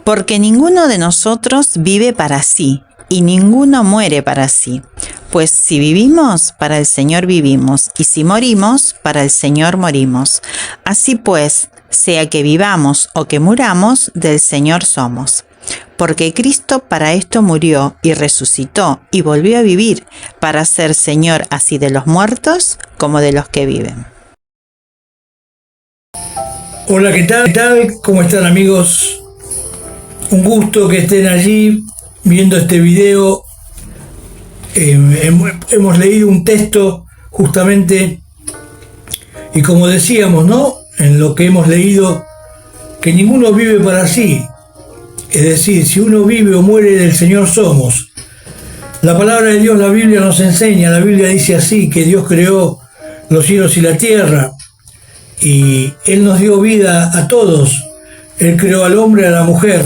Porque ninguno de nosotros vive para sí, y ninguno muere para sí. Pues si vivimos, para el Señor vivimos, y si morimos, para el Señor morimos. Así pues, sea que vivamos o que muramos, del Señor somos. Porque Cristo para esto murió y resucitó y volvió a vivir, para ser Señor así de los muertos como de los que viven. Hola, ¿qué tal? ¿Cómo están, amigos? Un gusto que estén allí viendo este video. Hemos leído un texto justamente, y como decíamos, ¿no? En lo que hemos leído, que ninguno vive para sí. Es decir, si uno vive o muere, del Señor somos. La palabra de Dios, la Biblia nos enseña, la Biblia dice así, que Dios creó los cielos y la tierra, y Él nos dio vida a todos. Él creó al hombre y a la mujer.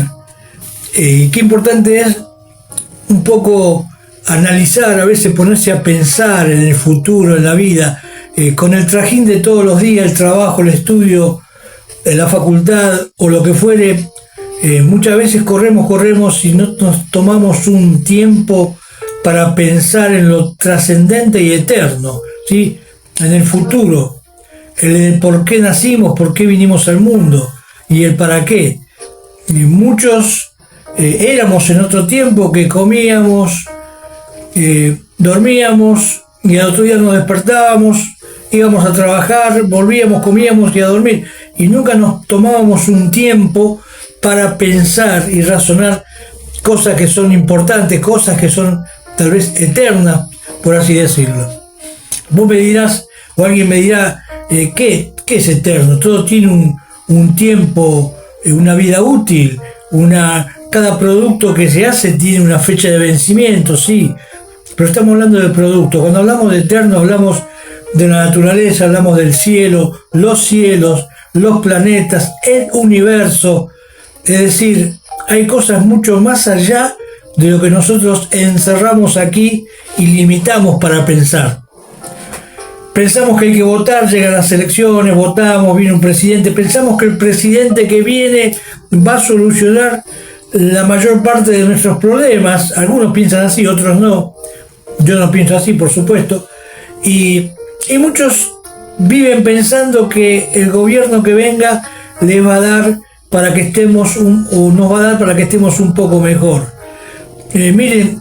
Qué importante es un poco analizar, a veces ponerse a pensar en el futuro, en la vida, con el trajín de todos los días, el trabajo, el estudio, la facultad o lo que fuere. Muchas veces corremos y no nos tomamos un tiempo para pensar en lo trascendente y eterno, ¿sí? En el futuro, el por qué nacimos, por qué vinimos al mundo y el para qué. Muchos éramos en otro tiempo que comíamos, dormíamos y al otro día nos despertábamos, íbamos a trabajar, volvíamos, comíamos y a dormir, y nunca nos tomábamos un tiempo para pensar y razonar cosas que son importantes, cosas que son tal vez eternas, por así decirlo. Vos me dirás, o alguien me dirá, ¿qué es eterno? Todo tiene un tiempo, una vida útil, cada producto que se hace tiene una fecha de vencimiento, sí, pero estamos hablando de producto. Cuando hablamos de eterno, hablamos de la naturaleza, hablamos del cielo, los planetas, el universo. Es decir, hay cosas mucho más allá de lo que nosotros encerramos aquí y limitamos para pensar. Pensamos que hay que votar, llegan las elecciones, votamos, viene un presidente, pensamos que el presidente que viene va a solucionar la mayor parte de nuestros problemas. Algunos piensan así, otros no. Yo no pienso así, por supuesto. Y muchos viven pensando que el gobierno que venga les va a dar para que estemos nos va a dar para que estemos un poco mejor. Miren,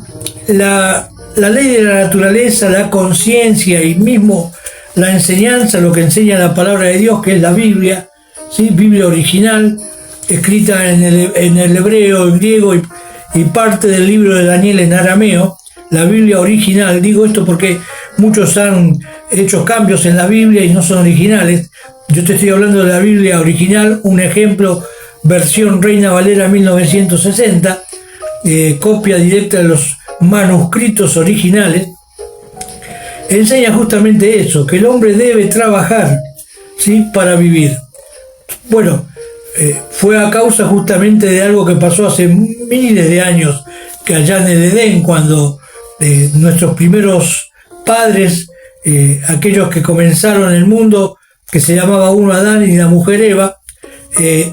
la ley de la naturaleza, la conciencia y mismo la enseñanza, lo que enseña la palabra de Dios, que es la Biblia, ¿sí? Biblia original, escrita en el hebreo, en griego y parte del libro de Daniel en arameo. La Biblia original, digo esto porque muchos han hecho cambios en la Biblia y no son originales. Yo te estoy hablando de la Biblia original, un ejemplo, versión Reina Valera 1960, copia directa de los manuscritos originales. Enseña justamente eso, que el hombre debe trabajar, ¿sí? Para vivir. Bueno, fue a causa justamente de algo que pasó hace miles de años, que allá en el Edén, cuando nuestros primeros padres, aquellos que comenzaron el mundo, que se llamaba uno Adán y la mujer Eva,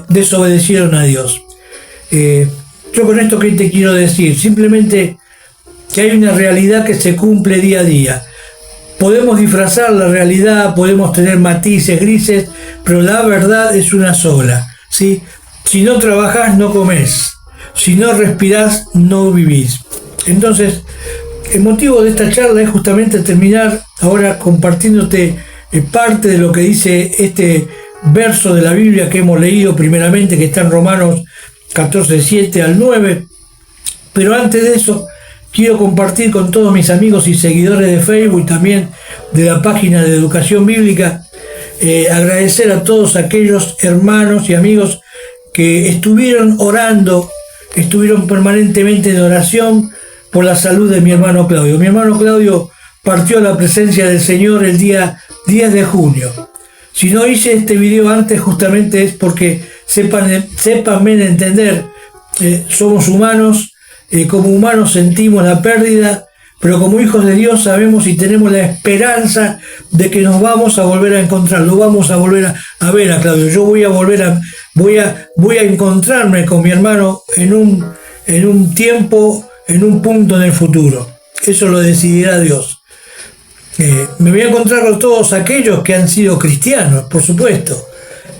desobedecieron a Dios. Yo con esto, ¿qué te quiero decir? Simplemente que hay una realidad que se cumple día a día. Podemos disfrazar la realidad, podemos tener matices grises, pero la verdad es una sola, ¿sí? Si no trabajás, no comés. Si no respirás, no vivís. Entonces, el motivo de esta charla es justamente terminar ahora compartiéndote parte de lo que dice este verso de la Biblia que hemos leído primeramente, que está en Romanos 14, 7 al 9. Pero antes de eso, quiero compartir con todos mis amigos y seguidores de Facebook y también de la página de Educación Bíblica, agradecer a todos aquellos hermanos y amigos que estuvieron orando, estuvieron permanentemente en oración por la salud de mi hermano Claudio. Mi hermano Claudio partió a la presencia del Señor el día 10 de junio. Si no hice este video antes, justamente es porque sépanme entender, somos humanos, como humanos sentimos la pérdida, pero como hijos de Dios sabemos y tenemos la esperanza de que nos vamos a volver a encontrar, lo vamos a volver a ver a Claudio. Yo voy a encontrarme con mi hermano en un tiempo, en un punto en el futuro. Eso lo decidirá Dios. Me voy a encontrar con todos aquellos que han sido cristianos, por supuesto,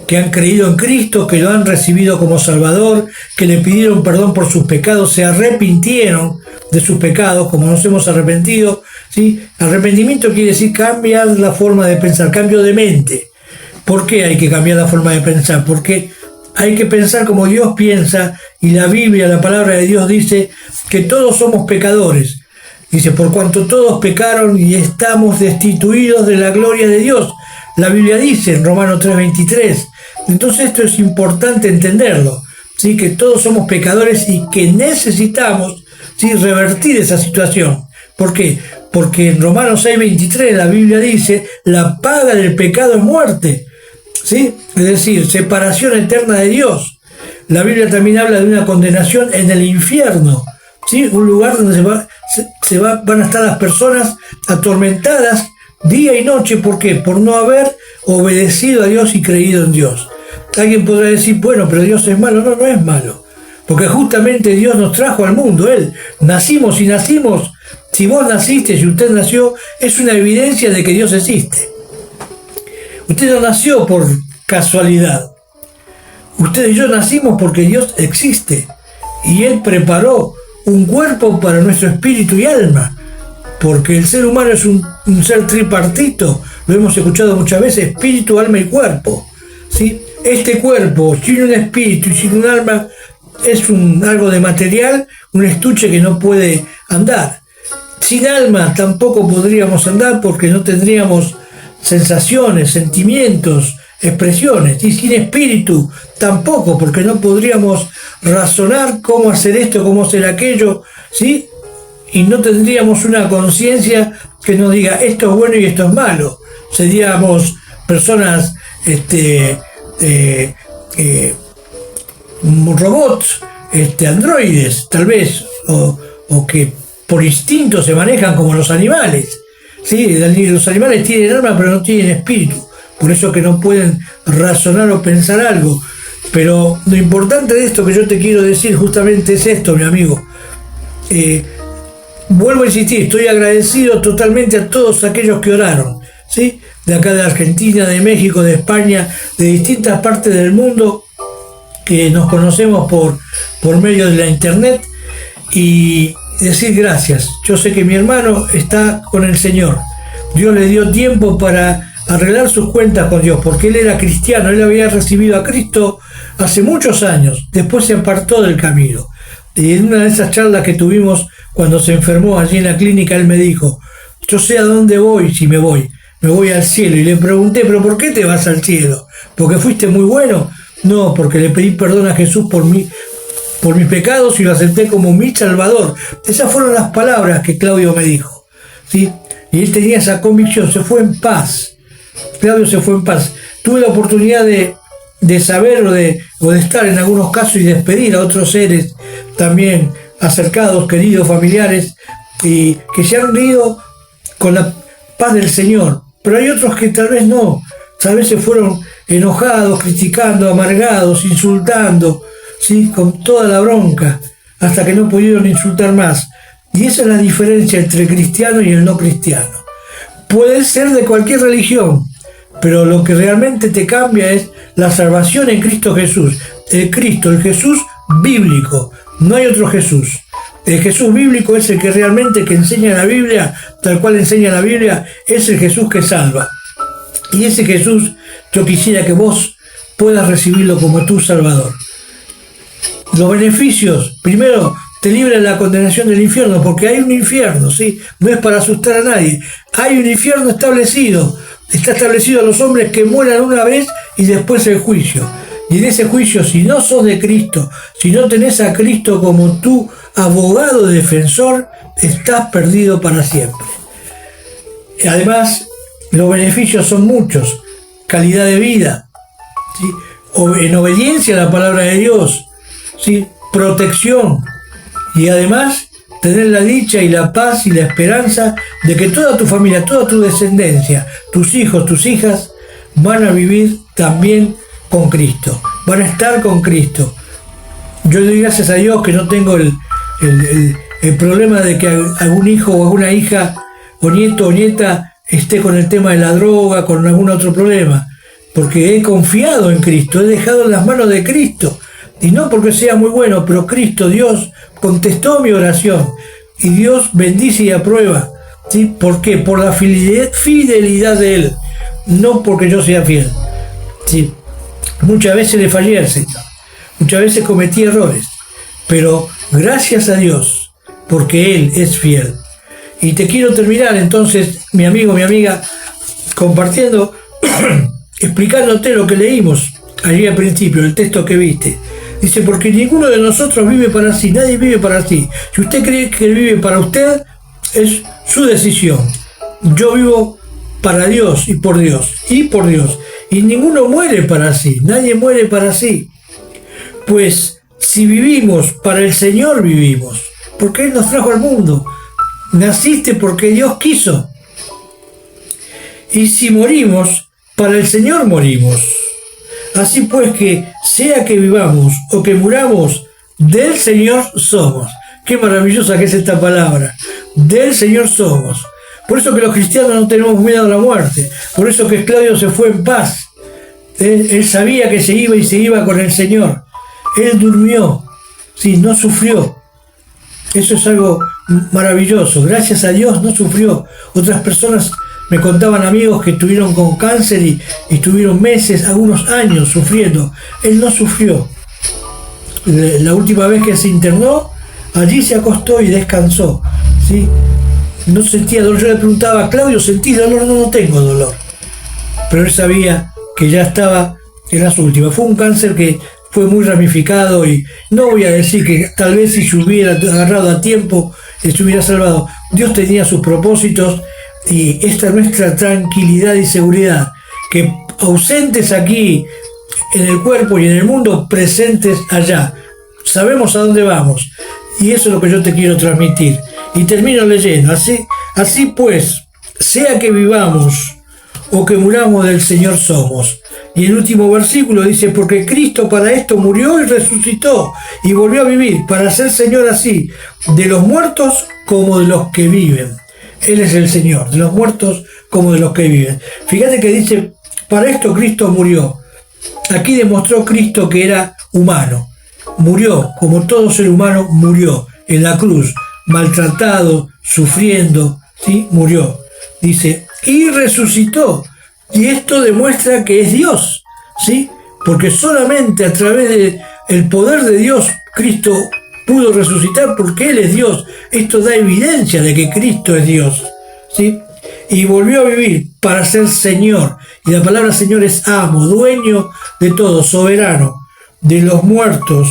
que han creído en Cristo, que lo han recibido como Salvador, que le pidieron perdón por sus pecados, se arrepintieron de sus pecados, como nos hemos arrepentido, ¿sí? Arrepentimiento quiere decir cambiar la forma de pensar, cambio de mente. ¿Por qué hay que cambiar la forma de pensar? Porque hay que pensar como Dios piensa, y la Biblia, la palabra de Dios dice que todos somos pecadores. Dice, por cuanto todos pecaron y estamos destituidos de la gloria de Dios. La Biblia dice en Romanos 3:23. Entonces esto es importante entenderlo, ¿sí? Que todos somos pecadores y que necesitamos, ¿sí?, revertir esa situación. ¿Por qué? Porque en Romanos 6:23 la Biblia dice, la paga del pecado es muerte, ¿sí? Es decir, separación eterna de Dios. La Biblia también habla de una condenación en el infierno, ¿sí? Un lugar donde van a estar las personas atormentadas día y noche. ¿Por qué? Por no haber obedecido a Dios y creído en Dios. Alguien podrá decir, bueno, pero Dios es malo. No, no es malo. Porque justamente Dios nos trajo al mundo. Nacimos, si vos naciste, si usted nació, es una evidencia de que Dios existe. Usted no nació por casualidad. Usted y yo nacimos porque Dios existe. Y Él preparó un cuerpo para nuestro espíritu y alma. Porque el ser humano es un ser tripartito, lo hemos escuchado muchas veces, espíritu, alma y cuerpo, ¿sí? Este cuerpo, sin un espíritu y sin un alma, es algo de material, un estuche que no puede andar. Sin alma tampoco podríamos andar porque no tendríamos sensaciones, sentimientos, expresiones. Y sin espíritu tampoco, porque no podríamos razonar cómo hacer esto, cómo hacer aquello, ¿sí? Y no tendríamos una conciencia que nos diga esto es bueno y esto es malo. Seríamos personas robots, androides, tal vez, o que por instinto se manejan como los animales. ¿Sí? Los animales tienen alma pero no tienen espíritu. Por eso que no pueden razonar o pensar algo. Pero lo importante de esto que yo te quiero decir justamente es esto, mi amigo. Vuelvo a insistir, estoy agradecido totalmente a todos aquellos que oraron, ¿sí? De acá de Argentina, de México, de España, de distintas partes del mundo, que nos conocemos por medio de la internet, y decir gracias. Yo sé que mi hermano está con el Señor. Dios le dio tiempo para arreglar sus cuentas con Dios, porque él era cristiano, él había recibido a Cristo hace muchos años, después se apartó del camino. Y en una de esas charlas que tuvimos cuando se enfermó allí en la clínica, él me dijo, yo sé a dónde voy si me voy al cielo. Y le pregunté, ¿pero por qué te vas al cielo? ¿Porque fuiste muy bueno? No, porque le pedí perdón a Jesús por mis pecados y lo acepté como mi Salvador. Esas fueron las palabras que Claudio me dijo, ¿sí? Y él tenía esa convicción, se fue en paz. Claudio se fue en paz. Tuve la oportunidad de saber o de estar en algunos casos y despedir a otros seres también acercados, queridos, familiares, y que se han ido con la paz del Señor. Pero hay otros que tal vez no, tal vez se fueron enojados, criticando, amargados, insultando, ¿sí? Con toda la bronca, hasta que no pudieron insultar más. Y esa es la diferencia entre el cristiano y el no cristiano. Puede ser de cualquier religión, pero lo que realmente te cambia es la salvación en Cristo Jesús. El Jesús bíblico. No hay otro Jesús. El Jesús bíblico es el que realmente que enseña la Biblia, tal cual enseña la Biblia, es el Jesús que salva. Y ese Jesús, yo quisiera que vos puedas recibirlo como tu Salvador. Los beneficios, primero, te libra de la condenación del infierno, porque hay un infierno, ¿sí? No es para asustar a nadie. Hay un infierno establecido. Está establecido a los hombres que mueran una vez y después el juicio. Y en ese juicio, si no sos de Cristo, si no tenés a Cristo como tu abogado defensor, estás perdido para siempre. Además, los beneficios son muchos. Calidad de vida, ¿sí? En obediencia a la palabra de Dios, ¿sí? Protección. Y además tener la dicha y la paz y la esperanza de que toda tu familia, toda tu descendencia, tus hijos, tus hijas, van a vivir también con Cristo, van a estar con Cristo. Yo doy gracias a Dios que no tengo el problema de que algún hijo o alguna hija o nieto o nieta esté con el tema de la droga, con algún otro problema, porque he confiado en Cristo, he dejado en las manos de Cristo, y no porque sea muy bueno, pero Cristo, Dios, contestó mi oración, y Dios bendice y aprueba, ¿sí? ¿Por qué? Por la fidelidad de Él, no porque yo sea fiel, ¿sí? Muchas veces le fallé al Señor, muchas veces cometí errores, pero gracias a Dios, porque Él es fiel. Y te quiero terminar entonces, mi amigo, mi amiga, compartiendo, explicándote lo que leímos allí al principio, el texto que viste. Dice, porque ninguno de nosotros vive para sí, nadie vive para sí. Si usted cree que vive para usted, es su decisión. Yo vivo para Dios y por Dios, y ninguno muere para sí, nadie muere para sí. Pues si vivimos, para el Señor vivimos, porque Él nos trajo al mundo. Naciste porque Dios quiso. Y si morimos, para el Señor morimos. Así pues que, sea que vivamos o que muramos, del Señor somos. Qué maravillosa que es esta palabra. Del Señor somos. Por eso que los cristianos no tenemos miedo a la muerte. Por eso que Claudio se fue en paz. Él sabía que se iba y se iba con el Señor. Él durmió. Sí, no sufrió. Eso es algo maravilloso. Gracias a Dios no sufrió. Otras personas me contaban, amigos que estuvieron con cáncer y estuvieron meses, algunos años sufriendo. Él no sufrió. La última vez que se internó, allí se acostó y descansó, ¿sí? No sentía dolor. Yo le preguntaba, Claudio, ¿sentís dolor? No, no tengo dolor. Pero él sabía que ya estaba en las últimas. Fue un cáncer que fue muy ramificado y no voy a decir que tal vez si se hubiera agarrado a tiempo, se hubiera salvado. Dios tenía sus propósitos y esta es nuestra tranquilidad y seguridad, que ausentes aquí en el cuerpo y en el mundo, presentes allá. Sabemos a dónde vamos y eso es lo que yo te quiero transmitir. Y termino leyendo, así pues, sea que vivamos o que muramos, del Señor somos. Y el último versículo dice, porque Cristo para esto murió y resucitó y volvió a vivir, para ser Señor así, de los muertos como de los que viven. Él es el Señor, de los muertos como de los que viven. Fíjate que dice, para esto Cristo murió. Aquí demostró Cristo que era humano. Murió, como todo ser humano murió, en la cruz, maltratado, sufriendo, ¿sí? Murió. Dice, y resucitó. Y esto demuestra que es Dios, ¿sí? Porque solamente a través del poder de Dios, Cristo pudo resucitar, porque Él es Dios. Esto da evidencia de que Cristo es Dios, ¿sí? Y volvió a vivir para ser Señor. Y la palabra Señor es amo, dueño de todo, soberano, de los muertos,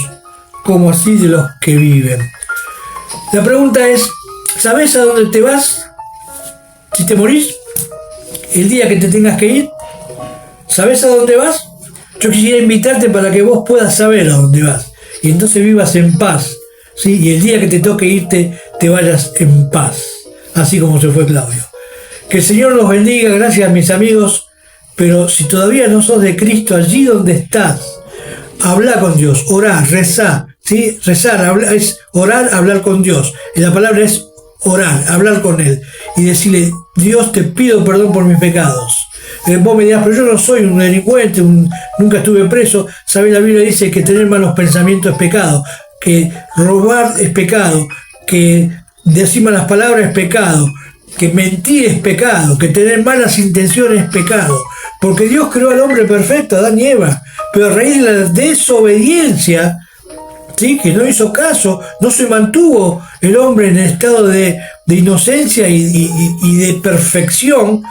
como así de los que viven. La pregunta es, ¿sabes a dónde te vas? Si te morís, el día que te tengas que ir, ¿sabes a dónde vas? Yo quisiera invitarte para que vos puedas saber a dónde vas. Y entonces vivas en paz, ¿sí? Y el día que te toque irte, te vayas en paz. Así como se fue Claudio. Que el Señor los bendiga, gracias mis amigos. Pero si todavía no sos de Cristo, allí donde estás, habla con Dios, orá, rezá, ¿sí? Rezar es orar, hablar con Dios. Y la palabra es orar, hablar con Él. Y decirle, Dios, te pido perdón por mis pecados. Vos me dirás, pero yo no soy un delincuente, nunca estuve preso. ¿Sabés? La Biblia dice que tener malos pensamientos es pecado, que robar es pecado, que decir malas palabras es pecado, que mentir es pecado, que tener malas intenciones es pecado. Porque Dios creó al hombre perfecto, Adán y Eva, pero a raíz de la desobediencia, ¿sí? Que no hizo caso, no se mantuvo el hombre en estado de inocencia y de perfección,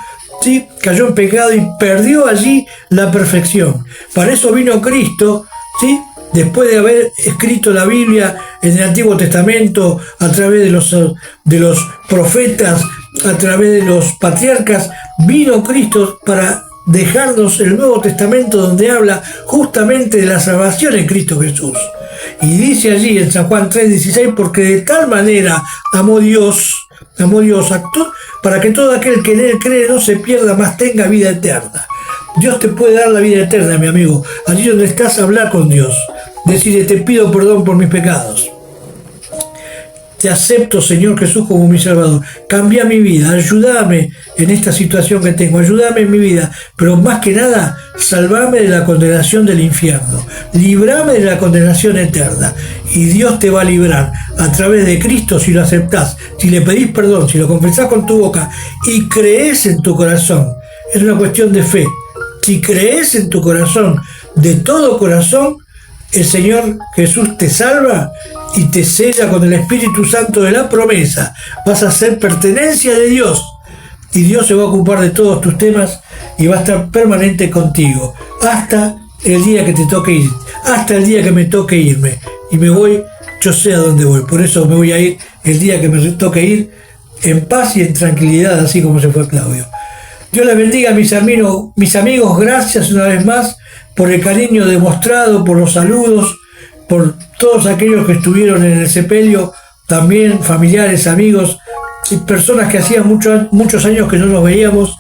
¿sí? Cayó en pecado y perdió allí la perfección. Para eso vino Cristo, ¿sí? Después de haber escrito la Biblia en el Antiguo Testamento, a través de los profetas, a través de los patriarcas, vino Cristo para dejarnos el Nuevo Testamento, donde habla justamente de la salvación en Cristo Jesús. Y dice allí en San Juan 3:16, porque de tal manera amó Dios para que todo aquel que en él cree no se pierda, mas tenga vida eterna. Dios te puede dar la vida eterna, mi amigo. Allí donde estás, hablar con Dios. Decirle, te pido perdón por mis pecados. Te acepto, Señor Jesús, como mi Salvador. Cambia mi vida, ayúdame en esta situación que tengo, ayúdame en mi vida, pero más que nada, salvame de la condenación del infierno, librame de la condenación eterna. Y Dios te va a librar a través de Cristo si lo aceptás, si le pedís perdón, si lo confesás con tu boca y crees en tu corazón. Es una cuestión de fe. Si crees en tu corazón, de todo corazón, el Señor Jesús te salva y te sella con el Espíritu Santo de la promesa. Vas a ser pertenencia de Dios y Dios se va a ocupar de todos tus temas y va a estar permanente contigo hasta el día que te toque ir, hasta el día que me toque irme. Y me voy, yo sé a dónde voy, por eso me voy a ir el día que me toque ir en paz y en tranquilidad, así como se fue Claudio. Dios les bendiga, mis amigos, gracias una vez más por el cariño demostrado, por los saludos, por todos aquellos que estuvieron en el sepelio, también familiares, amigos y personas que hacían muchos años que no nos veíamos.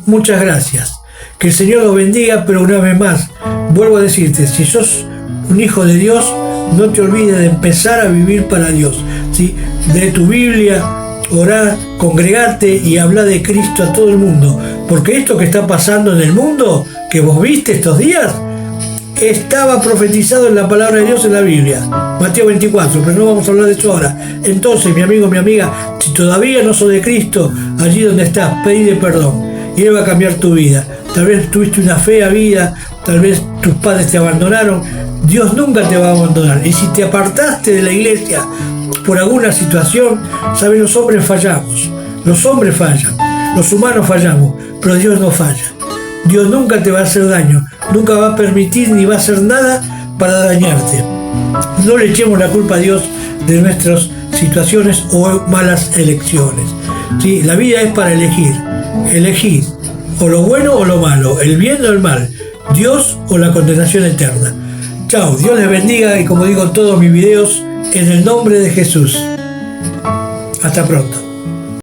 Muchas gracias. Que el Señor los bendiga, pero una vez más, vuelvo a decirte, si sos un hijo de Dios, no te olvides de empezar a vivir para Dios, ¿sí? De tu Biblia, orar, congregarte y hablar de Cristo a todo el mundo, porque esto que está pasando en el mundo, que vos viste estos días, estaba profetizado en la palabra de Dios en la Biblia, Mateo 24, pero no vamos a hablar de eso ahora. Entonces, mi amigo, mi amiga, si todavía no sos de Cristo, allí donde estás, pedile perdón y Él va a cambiar tu vida. Tal vez tuviste una fea vida, tal vez tus padres te abandonaron. Dios nunca te va a abandonar. Y si te apartaste de la iglesia por alguna situación, ¿sabes? Los hombres fallamos, los hombres fallan, los humanos fallamos, pero Dios no falla. Dios nunca te va a hacer daño, nunca va a permitir ni va a hacer nada para dañarte. No le echemos la culpa a Dios de nuestras situaciones o malas elecciones, ¿sí? La vida es para elegir o lo bueno o lo malo, el bien o el mal, Dios o la condenación eterna. Chao, Dios les bendiga y como digo en todos mis videos, en el nombre de Jesús. Hasta pronto.